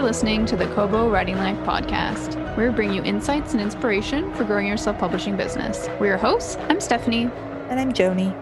You're listening to the Kobo Writing Life podcast, where we bring you insights and inspiration for growing your self-publishing business. We're your hosts. I'm Stephanie. And I'm Joni.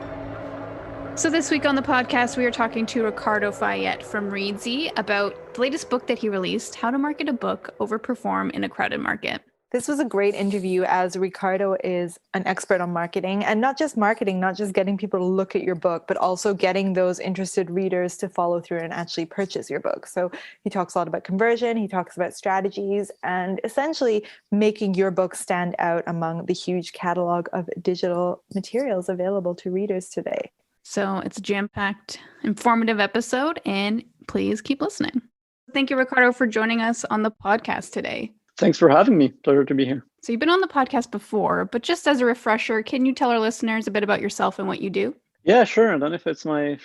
So this week on the podcast, we are talking to Ricardo Fayet from Reedsy about the latest book that he released, How to Market a Book, Overperform in a Crowded Market. This was a great interview as Ricardo is an expert on marketing, and not just marketing, not just getting people to look at your book, but also getting those interested readers to follow through and actually purchase your book. So he talks a lot about conversion, he talks about strategies, and essentially making your book stand out among the huge catalog of digital materials available to readers today. So it's a jam-packed, informative episode, and please keep listening. Thank you, Ricardo, for joining us on the podcast today. Thanks for having me. Pleasure to be here. So you've been on the podcast before, but just as a refresher, can you tell our listeners a bit about yourself and what you do? Yeah, sure. I don't know if it's my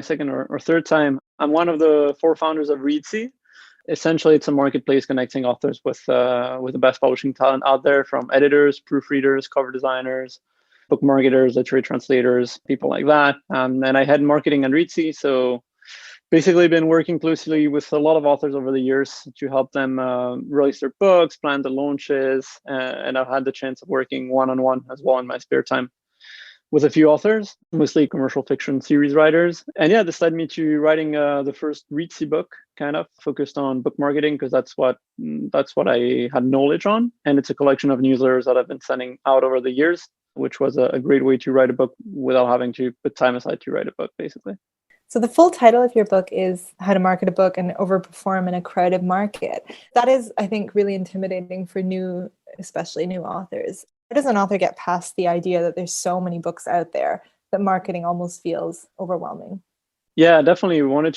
second or third time. I'm one of the four founders of Reedsy. Essentially, it's a marketplace connecting authors with the best publishing talent out there, from editors, proofreaders, cover designers, book marketers, literary translators, people like that. And I head marketing at Reedsy. So basically been working closely with a lot of authors over the years to help them release their books, plan the launches, and I've had the chance of working one-on-one as well in my spare time with a few authors, mostly commercial fiction series writers. And yeah, this led me to writing the first Reedsy book, kind of focused on book marketing, because that's what I had knowledge on. And it's a collection of newsletters that I've been sending out over the years, which was a great way to write a book without having to put time aside to write a book, basically. So the full title of your book is How to Market a Book and Overperform in a Crowded Market. That is, I think, really intimidating for especially new authors. How does an author get past the idea that there's so many books out there that marketing almost feels overwhelming? Yeah, definitely. We wanted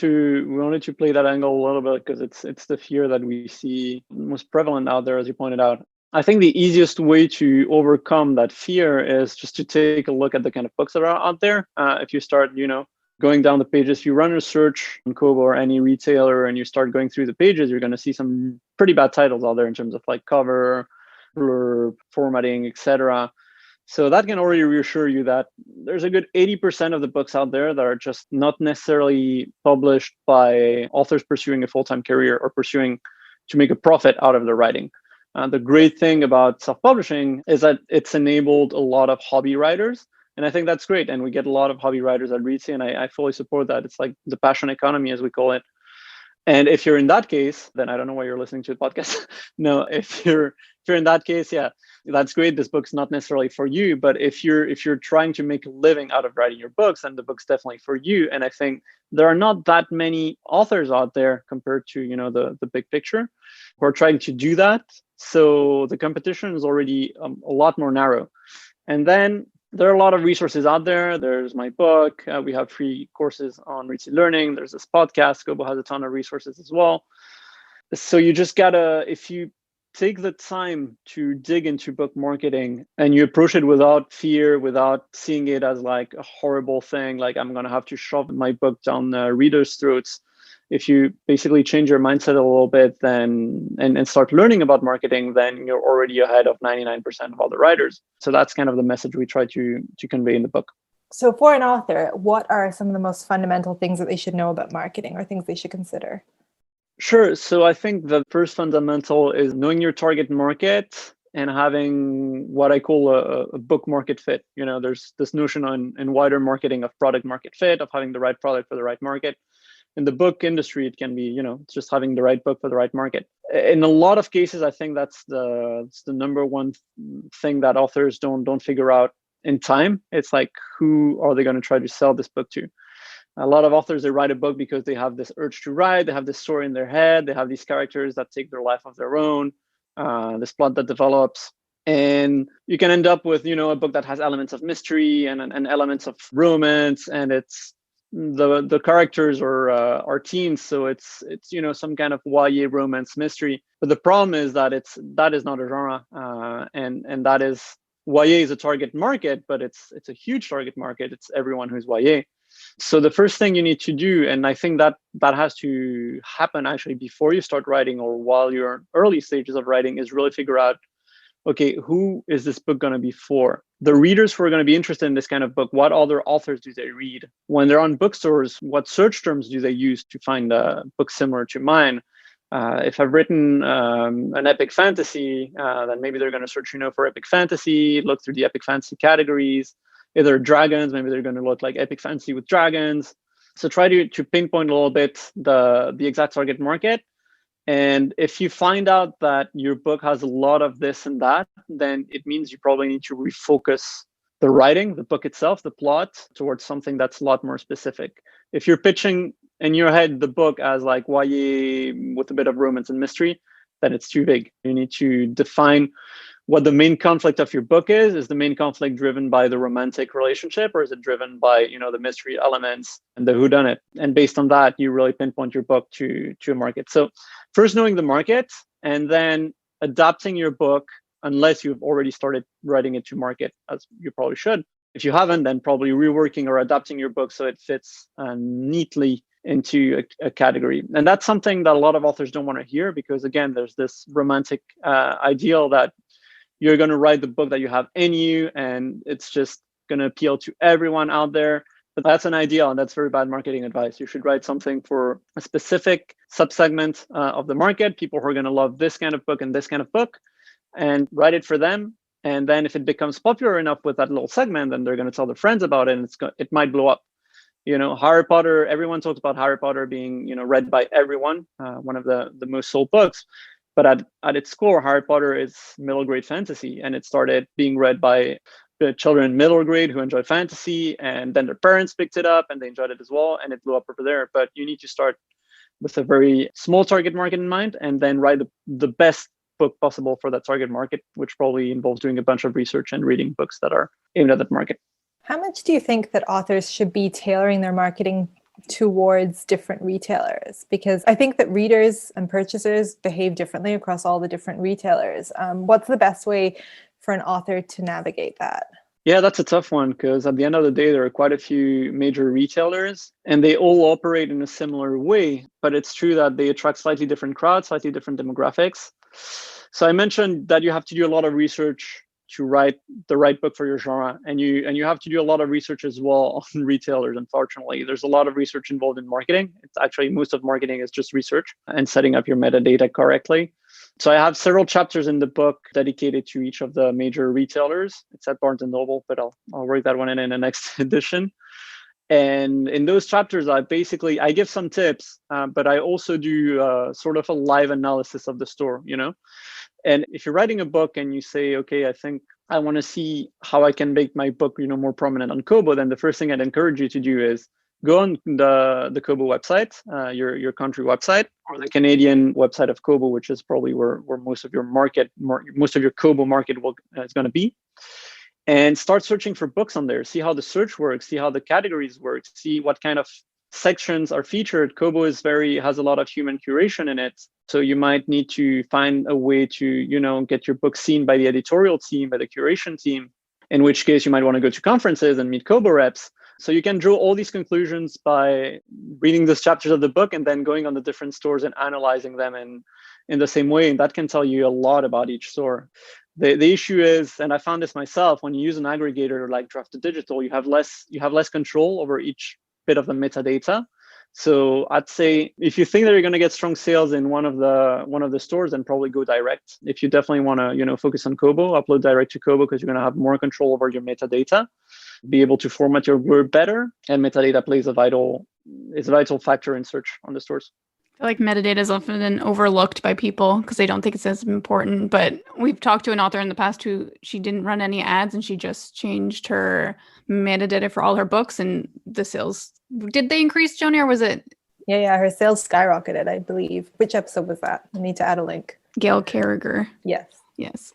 to play that angle a little bit because it's the fear that we see most prevalent out there, as you pointed out. I think the easiest way to overcome that fear is just to take a look at the kind of books that are out there. If you start, going down the pages, you run a search on Kobo or any retailer and you start going through the pages, you're going to see some pretty bad titles out there in terms of like cover, blurb, formatting, etc. So that can already reassure you that there's a good 80% of the books out there that are just not necessarily published by authors pursuing a full-time career or pursuing to make a profit out of their writing. The great thing about self-publishing is that it's enabled a lot of hobby writers. And I think that's great. And we get a lot of hobby writers at Reedsy, and I fully support that. It's like the passion economy, as we call it. And if you're in that case, then I don't know why you're listening to the podcast. No, if you're in that case, yeah, that's great. This book's not necessarily for you. But if you're trying to make a living out of writing your books, then the book's definitely for you. And I think there are not that many authors out there compared to the big picture who are trying to do that. So the competition is already a lot more narrow. And then there are a lot of resources out there. There's my book. We have free courses on Reedsy Learning. There's this podcast. Kobo has a ton of resources as well. So you just gotta, if you take the time to dig into book marketing and you approach it without fear, without seeing it as like a horrible thing, like I'm gonna have to shove my book down readers' throats. If you basically change your mindset a little bit then and start learning about marketing, then you're already ahead of 99% of other writers. So that's kind of the message we try to convey in the book. So for an author, what are some of the most fundamental things that they should know about marketing or things they should consider? Sure. So I think the first fundamental is knowing your target market and having what I call a book market fit. There's this notion in wider marketing of product market fit, of having the right product for the right market. In the book industry, it can be, just having the right book for the right market. In a lot of cases, I think that's the number one thing that authors don't figure out in time. It's like, who are they going to try to sell this book to? A lot of authors, they write a book because they have this urge to write. They have this story in their head. They have these characters that take their life of their own, this plot that develops. And you can end up with, a book that has elements of mystery and elements of romance, and it's the characters are teens, so it's some kind of YA romance mystery. But the problem is that that is not a genre, and that is YA is a target market, but it's a huge target market. It's everyone who's YA. So the first thing you need to do, and I think that has to happen actually before you start writing or while you're in early stages of writing, is really figure out, okay, who is this book going to be for? The readers who are going to be interested in this kind of book, what other authors do they read? When they're on bookstores, what search terms do they use to find a book similar to mine? If I've written an epic fantasy, then maybe they're going to search, for epic fantasy, look through the epic fantasy categories. If they're dragons, maybe they're going to look like epic fantasy with dragons. So try to pinpoint a little bit the exact target market. And if you find out that your book has a lot of this and that, then it means you probably need to refocus the writing, the book itself, the plot, towards something that's a lot more specific. If you're pitching in your head the book as like YA with a bit of romance and mystery, then it's too big. You need to define what the main conflict of your book is. Is the main conflict driven by the romantic relationship, or is it driven by the mystery elements and the whodunit? And based on that, you really pinpoint your book to a market. So first knowing the market, and then adapting your book, unless you've already started writing it to market, as you probably should. If you haven't, then probably reworking or adapting your book so it fits neatly into a category. And that's something that a lot of authors don't want to hear, because again, there's this romantic ideal that you're going to write the book that you have in you and it's just going to appeal to everyone out there. But that's an ideal, and that's very bad marketing advice. You should write something for a specific subsegment of the market, people who are going to love this kind of book and this kind of book, and write it for them. And then if it becomes popular enough with that little segment, then they're going to tell their friends about it, and it might blow up. Harry Potter, everyone talks about Harry Potter being, read by everyone, one of the most sold books. But at its core, Harry Potter is middle grade fantasy, and it started being read by the children in middle grade who enjoy fantasy, and then their parents picked it up and they enjoyed it as well, and it blew up over there. But you need to start with a very small target market in mind, and then write the best book possible for that target market, which probably involves doing a bunch of research and reading books that are aimed at that market. How much do you think that authors should be tailoring their marketing towards different retailers? Because I think that readers and purchasers behave differently across all the different retailers. What's the best way for an author to navigate that? Yeah, that's a tough one, because at the end of the day, there are quite a few major retailers and they all operate in a similar way. But it's true that they attract slightly different crowds, slightly different demographics. So I mentioned that you have to do a lot of research to write the right book for your genre, and you have to do a lot of research as well on retailers. Unfortunately, there's a lot of research involved in marketing. It's actually, most of marketing is just research and setting up your metadata correctly. So I have several chapters in the book dedicated to each of the major retailers. It's at Barnes & Noble, but I'll work that one in the next edition. And in those chapters, I give some tips, but I also do sort of a live analysis of the store, And if you're writing a book and you say, okay, I think I want to see how I can make my book, more prominent on Kobo, then the first thing I'd encourage you to do is go on the Kobo website, your country website, or the Canadian website of Kobo, which is probably where most of your Kobo market is going to be. And start searching for books on there. See how the search works, see how the categories work, see what kind of sections are featured. Kobo has a lot of human curation in it. So you might need to find a way to, get your book seen by the editorial team, by the curation team, in which case you might want to go to conferences and meet Kobo reps. So you can draw all these conclusions by reading those chapters of the book and then going on the different stores and analyzing them in the same way. And that can tell you a lot about each store. The issue is, and I found this myself, when you use an aggregator like Draft2Digital, you have less control over each bit of the metadata. So I'd say if you think that you're going to get strong sales in one of the stores, then probably go direct. If you definitely want to focus on Kobo, upload direct to Kobo, because you're going to have more control over your metadata, be able to format your word better, and metadata plays a vital factor in search on the stores. I feel like metadata is often overlooked by people because they don't think it's as important. But we've talked to an author in the past who she didn't run any ads and she just changed her metadata for all her books, and the sales, did they increase, Joni, or was it? Yeah, her sales skyrocketed, I believe. Which episode was that? I need to add a link. Gail Carriger. Yes.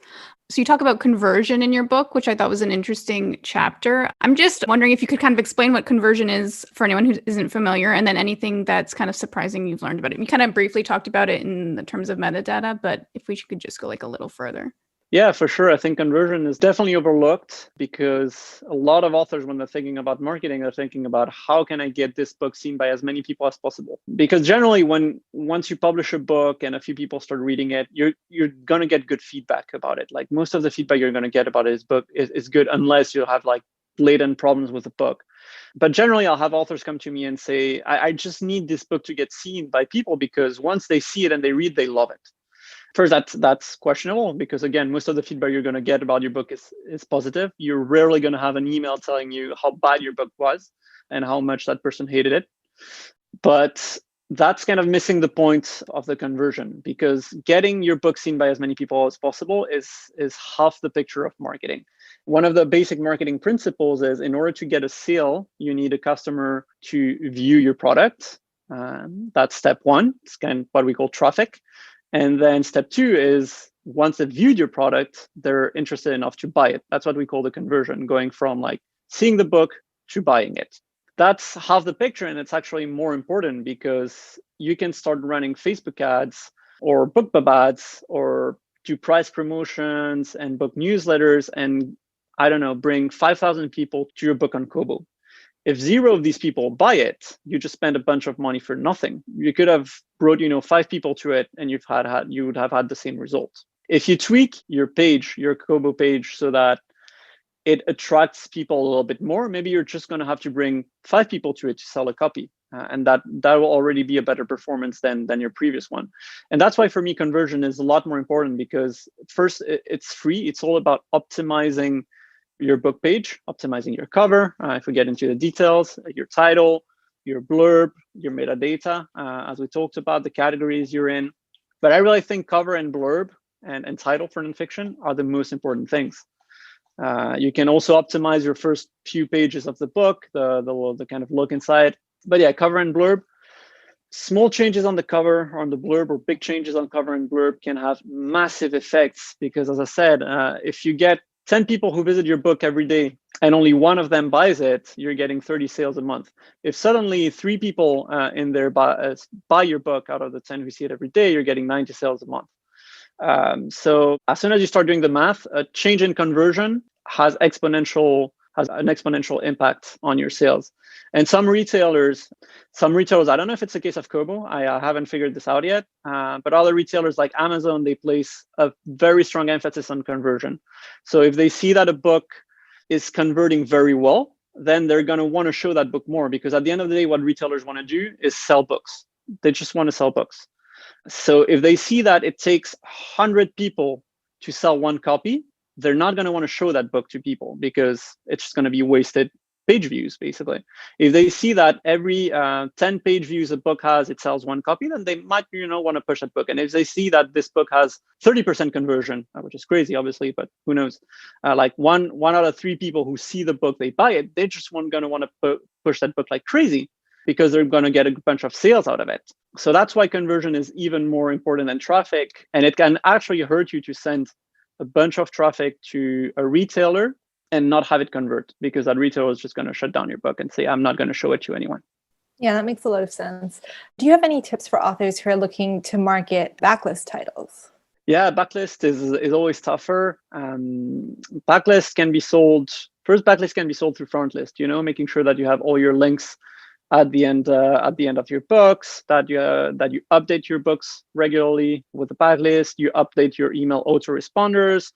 So you talk about conversion in your book, which I thought was an interesting chapter. I'm just wondering if you could kind of explain what conversion is for anyone who isn't familiar, and then anything that's kind of surprising you've learned about it. You kind of briefly talked about it in the terms of metadata, but if we could just go a little further. Yeah, for sure. I think conversion is definitely overlooked, because a lot of authors, when they're thinking about marketing, they're thinking about how can I get this book seen by as many people as possible? Because generally, once you publish a book and a few people start reading it, you're going to get good feedback about it. Like, most of the feedback you're going to get about this book is good, unless you have latent problems with the book. But generally, I'll have authors come to me and say, I just need this book to get seen by people, because once they see it and they read, they love it. First, that's questionable, because again, most of the feedback you're going to get about your book is positive. You're rarely going to have an email telling you how bad your book was and how much that person hated it. But that's kind of missing the point of the conversion, because getting your book seen by as many people as possible is half the picture of marketing. One of the basic marketing principles is, in order to get a sale, you need a customer to view your product. That's step one. It's kind of what we call traffic. And then step two is, once they've viewed your product, they're interested enough to buy it. That's what we call the conversion, going from like seeing the book to buying it. That's half the picture, and it's actually more important, because you can start running Facebook ads or BookBub ads or do price promotions and book newsletters and, I don't know, bring 5,000 people to your book on Kobo. If 0 of these people buy it, you just spend a bunch of money for nothing. You could have brought 5 people to it, and you would have had the same result. If you tweak your page, your Kobo page, so that it attracts people a little bit more, maybe you're just going to have to bring 5 people to it to sell a copy. And that will already be a better performance than your previous one. And that's why, for me, conversion is a lot more important, because first, it's free. It's all about optimizing your book page, optimizing your cover. If we get into the details, your title, your blurb, your metadata, as we talked about, the categories you're in. But I really think cover and blurb and title for nonfiction are the most important things. You can also optimize your first few pages of the book, the kind of look inside. But yeah, cover and blurb. Small changes on the cover or on the blurb, or big changes on cover and blurb, can have massive effects, because, as I said, if you get 10 people who visit your book every day and only 1 of them buys it, you're getting 30 sales a month. If suddenly 3 people in there buy your book out of the 10 who see it every day, you're getting 90 sales a month. So as soon as you start doing the math, a change in conversion has an exponential impact on your sales. And some retailers, I don't know if it's the case of Kobo, I haven't figured this out yet, but other retailers like Amazon, they place a very strong emphasis on conversion. So if they see that a book is converting very well, then they're going to want to show that book more, because at the end of the day, what retailers want to do is sell books. They just want to sell books. So if they see that it takes 100 people to sell 1 copy, they're not going to want to show that book to people, because it's just going to be wasted page views, basically. If they see that every 10 page views a book has, it sells 1 copy, then they might want to push that book. And if they see that this book has 30% conversion, which is crazy, obviously, but who knows, like one out of 3 people who see the book, they buy it, they just going to want to push that book like crazy, because they're going to get a bunch of sales out of it. So that's why conversion is even more important than traffic. And it can actually hurt you to send a bunch of traffic to a retailer and not have it convert, because that retailer is just going to shut down your book and say, I'm not going to show it to anyone. Yeah, that makes a lot of sense. Do you have any tips for authors who are looking to market backlist titles? Yeah, backlist is always tougher. Backlist can be sold through Frontlist, making sure that you have all your links at the end of your books, that you update your books regularly with the backlist, you update your email autoresponders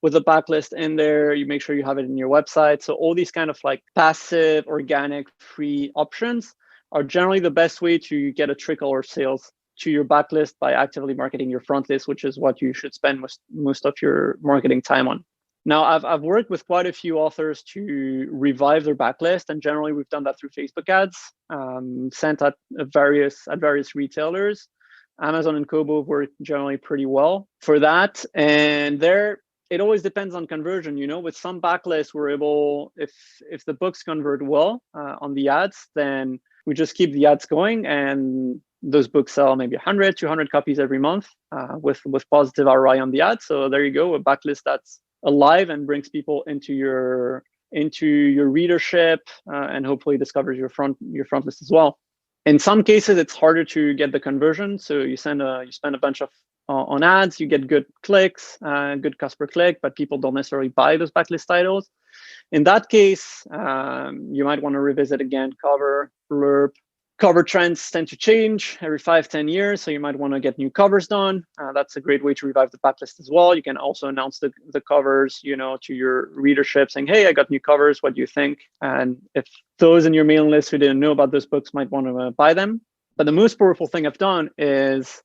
with the backlist in there, you make sure you have it in your website. So all these kind of like passive, organic, free options are generally the best way to get a trickle or sales to your backlist by actively marketing your front list, which is what you should spend most of your marketing time on. Now, I've worked with quite a few authors to revive their backlist, and generally we've done that through Facebook ads, sent at various retailers. Amazon and Kobo work generally pretty well for that. And it always depends on conversion. With some backlists, we're able, if the books convert well on the ads, then we just keep the ads going, and those books sell maybe 100, 200 copies every month with positive ROI on the ads. So there you go, a backlist that's alive and brings people into your readership and hopefully discovers your front list as well. In some cases, it's harder to get the conversion. So you spend a bunch of on ads, you get good clicks, good cost per click, but people don't necessarily buy those backlist titles. In that case, you might want to revisit again cover, blurb, Cover trends tend to change every 5-10 years, so you might want to get new covers done. That's a great way to revive the backlist as well. You can also announce the covers, to your readership, saying, hey, I got new covers, what do you think? And if those in your mailing list who didn't know about those books might want to buy them. But the most powerful thing I've done is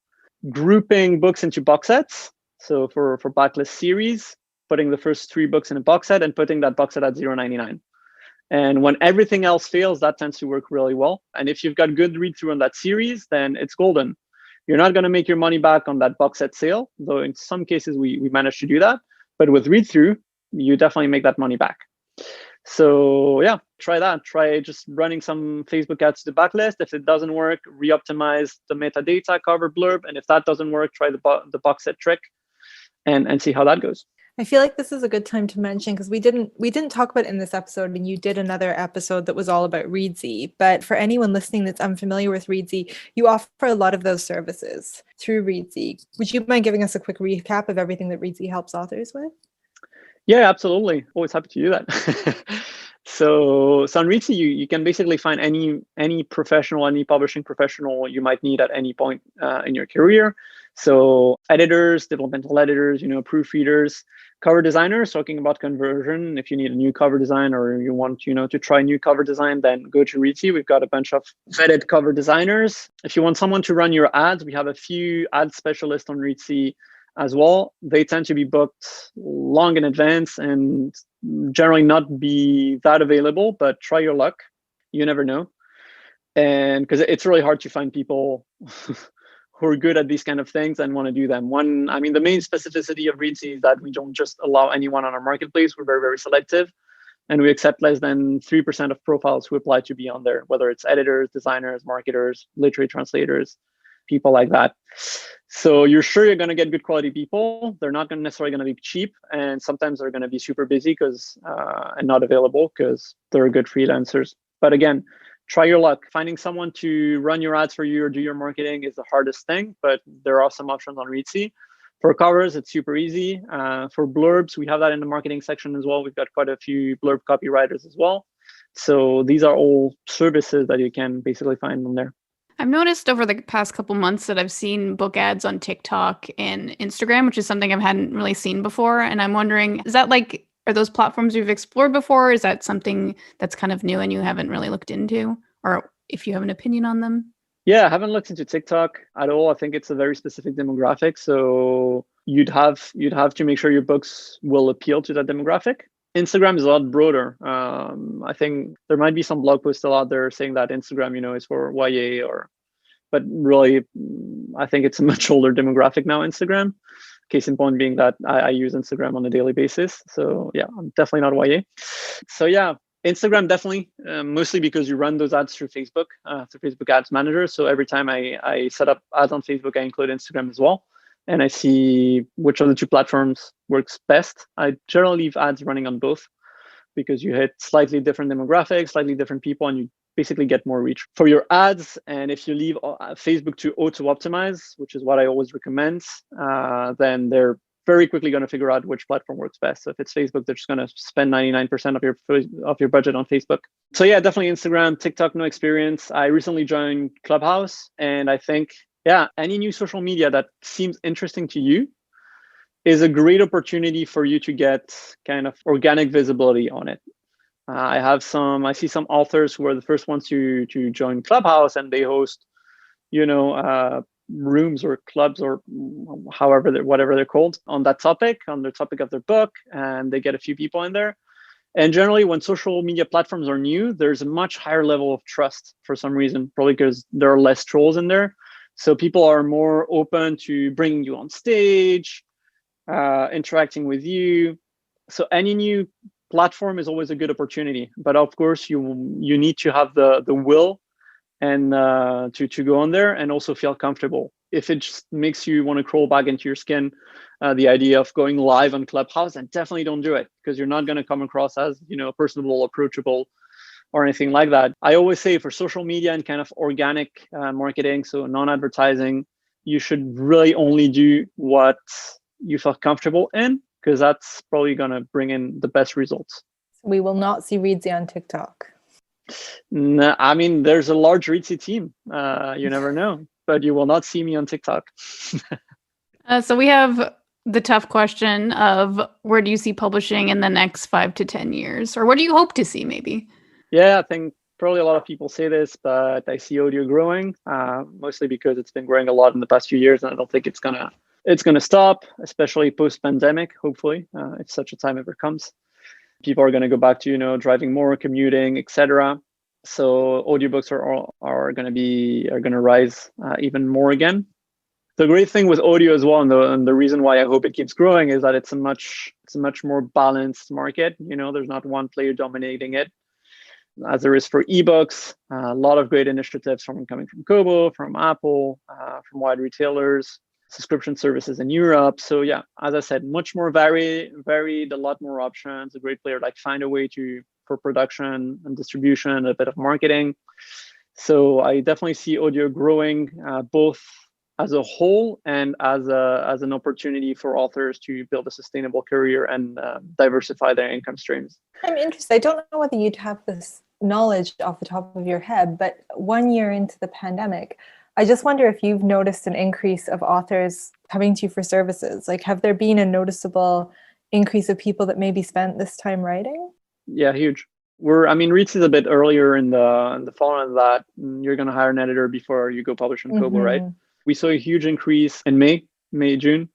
grouping books into box sets. So for backlist series, putting the first 3 books in a box set and putting that box set at $0.99. And when everything else fails, that tends to work really well. And if you've got good read through on that series, then it's golden. You're not going to make your money back on that box set sale, though in some cases we managed to do that. But with read through, you definitely make that money back. So yeah, try that. Try just running some Facebook ads to the backlist. If it doesn't work, re-optimize the metadata, cover blurb. And if that doesn't work, try the box set trick and see how that goes. I feel like this is a good time to mention, because we didn't talk about it in this episode, and you did another episode that was all about Reedsy. But for anyone listening that's unfamiliar with Reedsy, you offer a lot of those services through Reedsy. Would you mind giving us a quick recap of everything that Reedsy helps authors with? Yeah, absolutely. Always happy to do that. So on Reedsy, you can basically find any professional, any publishing professional you might need at any point in your career. So editors, developmental editors, proofreaders, cover designers, talking about conversion. If you need a new cover design or you want, to try new cover design, then go to Reedsy. We've got a bunch of vetted cover designers. If you want someone to run your ads, we have a few ad specialists on Reedsy as well. They tend to be booked long in advance and generally not be that available, but try your luck. You never know. And because it's really hard to find people who are good at these kind of things and want to do them. The main specificity of Reedsy is that we don't just allow anyone on our marketplace. We're very, very selective. And we accept less than 3% of profiles who apply to be on there, whether it's editors, designers, marketers, literary translators, people like that. So you're sure you're going to get good quality people. They're not necessarily going to be cheap. And sometimes they're going to be super busy and not available because they're good freelancers. But again, try your luck. Finding someone to run your ads for you or do your marketing is the hardest thing, but there are some options on Reedsy. For covers, it's super easy. For blurbs, we have that in the marketing section as well. We've got quite a few blurb copywriters as well. So these are all services that you can basically find on there. I've noticed over the past couple months that I've seen book ads on TikTok and Instagram, which is something I hadn't really seen before. And I'm wondering, are those platforms you've explored before? Is that something that's kind of new and you haven't really looked into? Or if you have an opinion on them? Yeah, I haven't looked into TikTok at all. I think it's a very specific demographic. So you'd have to make sure your books will appeal to that demographic. Instagram is a lot broader. I think there might be some blog posts still out there saying that Instagram, is for YA but really, I think it's a much older demographic now, Instagram. Case in point being that I use Instagram on a daily basis. So yeah, I'm definitely not YA. So yeah, Instagram definitely, mostly because you run those ads through Facebook, through Facebook Ads Manager. So every time I set up ads on Facebook, I include Instagram as well. And I see which of the two platforms works best. I generally leave ads running on both because you hit slightly different demographics, slightly different people, and you basically get more reach for your ads. And if you leave Facebook to auto-optimize, which is what I always recommend, then they're very quickly going to figure out which platform works best. So if it's Facebook, they're just going to spend 99% of your budget on Facebook. So yeah, definitely Instagram, TikTok, no experience. I recently joined Clubhouse, and I think, yeah, any new social media that seems interesting to you is a great opportunity for you to get kind of organic visibility on it. I see some authors who are the first ones to join Clubhouse, and they host, rooms or clubs or whatever they're called on that topic, on the topic of their book, and they get a few people in there. And generally, when social media platforms are new, there's a much higher level of trust for some reason, probably because there are less trolls in there. So people are more open to bringing you on stage, interacting with you. So any new platform is always a good opportunity. But of course, you need to have the will and to go on there and also feel comfortable. If it just makes you want to crawl back into your skin, the idea of going live on Clubhouse, then definitely don't do it, because you're not going to come across as personable, approachable, or anything like that. I always say for social media and kind of organic marketing, so non-advertising, you should really only do what you feel comfortable in, because that's probably going to bring in the best results. We will not see Reedsy on TikTok. No, I mean, there's a large Reedsy team. You never know, but you will not see me on TikTok. So we have the tough question of where do you see publishing in the next 5 to 10 years? Or what do you hope to see maybe? Yeah, I think probably a lot of people say this, but I see audio growing, mostly because it's been growing a lot in the past few years, and I don't think it's gonna stop, especially post-pandemic. Hopefully, if such a time ever comes, people are gonna go back to driving more, commuting, etc. So audiobooks are gonna rise even more again. The great thing with audio as well, and the reason why I hope it keeps growing, is that it's a much more balanced market. There's not one player dominating it, as there is for ebooks. A lot of great initiatives coming from Kobo, from Apple, from wide retailers, subscription services in Europe. So yeah, as I said, much more varied, a lot more options. A great player like find a way for production and distribution, a bit of marketing. So I definitely see audio growing, both as a whole and as an opportunity for authors to build a sustainable career and diversify their income streams. I'm interested. I don't know whether you'd have this knowledge off the top of your head, but 1 year into the pandemic, I just wonder if you've noticed an increase of authors coming to you for services. Like, have there been a noticeable increase of people that maybe spent this time writing? Yeah, huge. Reedsy is a bit earlier in the fall, and that you're going to hire an editor before you go publish on Kobo, right? We saw a huge increase in May, June.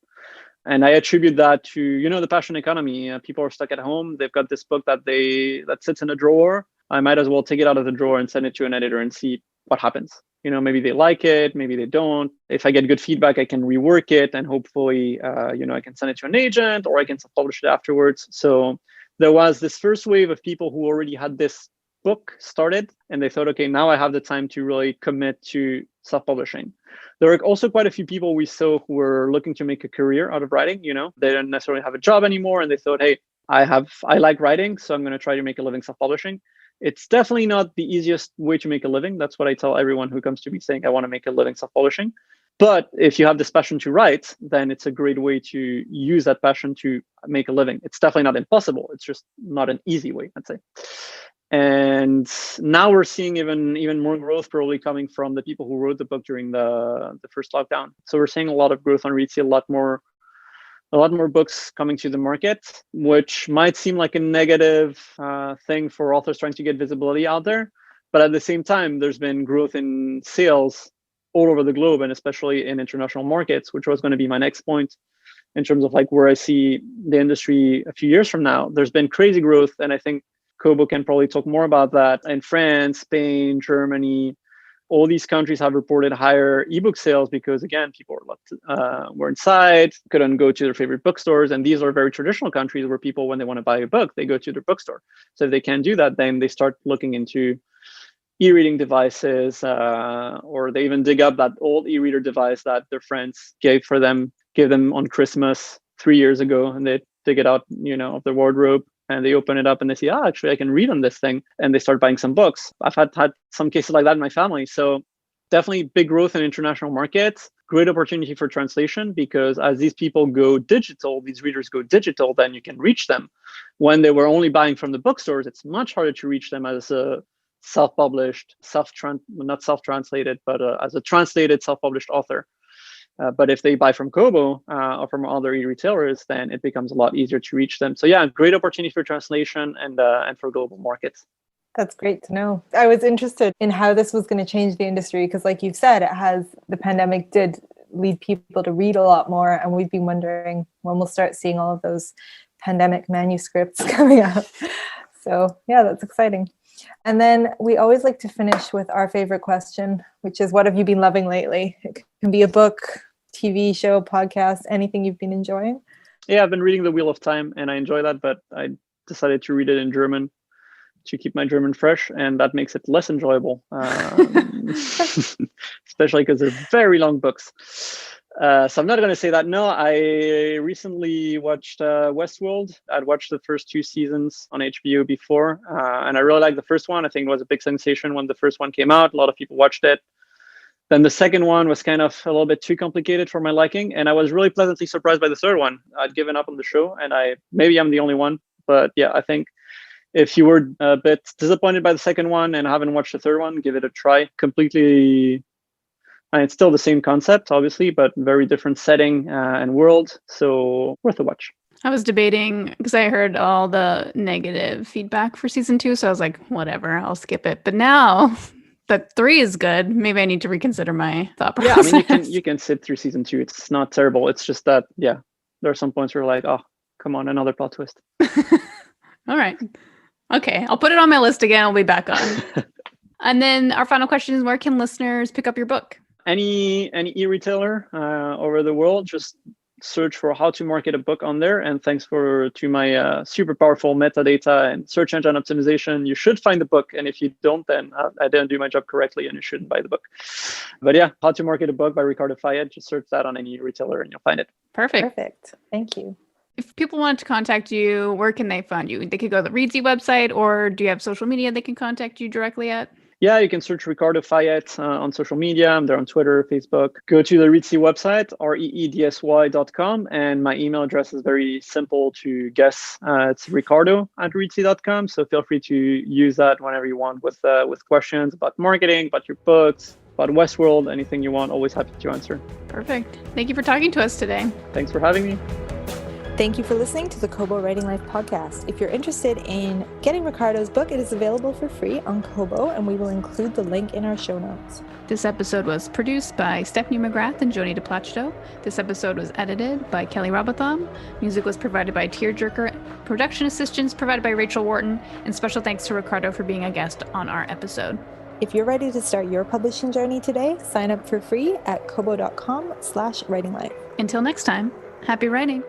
And I attribute that to, the passion economy. People are stuck at home. They've got this book that sits in a drawer. I might as well take it out of the drawer and send it to an editor and see what happens. Maybe they like it, maybe they don't. If I get good feedback, I can rework it, and hopefully, I can send it to an agent, or I can self-publish it afterwards. So there was this first wave of people who already had this book started, and they thought, okay, now I have the time to really commit to self-publishing. There are also quite a few people we saw who were looking to make a career out of writing. They didn't necessarily have a job anymore, and they thought, hey, I like writing, so I'm going to try to make a living self-publishing. It's definitely not the easiest way to make a living. That's what I tell everyone who comes to me saying, I want to make a living self-publishing. But if you have this passion to write, then it's a great way to use that passion to make a living. It's definitely not impossible. It's just not an easy way, I'd say. And now we're seeing even more growth probably coming from the people who wrote the book during the first lockdown. So we're seeing a lot of growth on Reedsy, a lot more books coming to the market, which might seem like a negative thing for authors trying to get visibility out there. But at the same time, there's been growth in sales all over the globe, and especially in international markets, which was going to be my next point in terms of like where I see the industry a few years from now. There's been crazy growth, and I think Kobo can probably talk more about that. In France, Spain, Germany, all these countries have reported higher ebook sales because, again, people were inside, couldn't go to their favorite bookstores. And these are very traditional countries where people, when they want to buy a book, they go to their bookstore. So if they can't do that, then they start looking into e-reading devices, or they even dig up that old e-reader device that their friends gave them on Christmas 3 years ago, and they dig it out, of their wardrobe, and they open it up and they say, actually, I can read on this thing, and they start buying some books. I've had some cases like that in my family. So definitely big growth in international markets, great opportunity for translation, because as these people go digital, these readers go digital, then you can reach them. When they were only buying from the bookstores, it's much harder to reach them as a self-published, not self-translated, but as a translated self-published author. But if they buy from Kobo or from other e-retailers, then it becomes a lot easier to reach them. So yeah, great opportunity for translation and for global markets. That's great to know. I was interested in how this was going to change the industry, because like you've said, the pandemic did lead people to read a lot more, and we've been wondering when we'll start seeing all of those pandemic manuscripts coming out. So yeah, that's exciting. And then we always like to finish with our favorite question, which is, what have you been loving lately? It can be a book, TV show, podcast, anything you've been enjoying. Yeah, I've been reading The Wheel of Time, and I enjoy that, but I decided to read it in German to keep my German fresh, and that makes it less enjoyable, especially because they're very long books. So I'm not going to say that. No, I recently watched Westworld. I'd watched the first 2 seasons on HBO before, and I really liked the first one. I think it was a big sensation when the first one came out. A lot of people watched it. Then the second one was kind of a little bit too complicated for my liking, and I was really pleasantly surprised by the third one. I'd given up on the show, and maybe I'm the only one, but yeah, I think If you were a bit disappointed by the second one and haven't watched the third one, give it a try. Completely, and it's still the same concept, obviously, but very different setting and world. So worth a watch. I was debating because I heard all the negative feedback for season 2. So I was like, whatever, I'll skip it. But now that 3 is good, maybe I need to reconsider my thought process. Yeah, I mean, you can sit through season 2. It's not terrible. It's just that, yeah, there are some points where you're like, oh, come on, another plot twist. All right. Okay, I'll put it on my list again. I'll be back on. And then our final question is, where can listeners pick up your book? Any e-retailer over the world, just search for how to market a book on there. And thanks to my super powerful metadata and search engine optimization, you should find the book. And if you don't, then I didn't do my job correctly and you shouldn't buy the book. But yeah, How to Market a Book by Ricardo Fayet. Just search that on any retailer and you'll find it. Perfect. Thank you. If people wanted to contact you, where can they find you? They could go to the Reedsy website, or do you have social media they can contact you directly at? Yeah, you can search Ricardo Fayet on social media. I'm there on Twitter, Facebook. Go to the Reedsy website, reedsy.com. And my email address is very simple to guess. It's ricardo@reedsy.com. So feel free to use that whenever you want with questions about marketing, about your books, about Westworld, anything you want. Always happy to answer. Perfect. Thank you for talking to us today. Thanks for having me. Thank you for listening to the Kobo Writing Life podcast. If you're interested in getting Ricardo's book, it is available for free on Kobo, and we will include the link in our show notes. This episode was produced by Stephanie McGrath and Joni DePlachto. This episode was edited by Kelly Robotham. Music was provided by Tearjerker. Production assistance provided by Rachel Wharton. And special thanks to Ricardo for being a guest on our episode. If you're ready to start your publishing journey today, sign up for free at kobo.com/writinglife. Until next time, happy writing.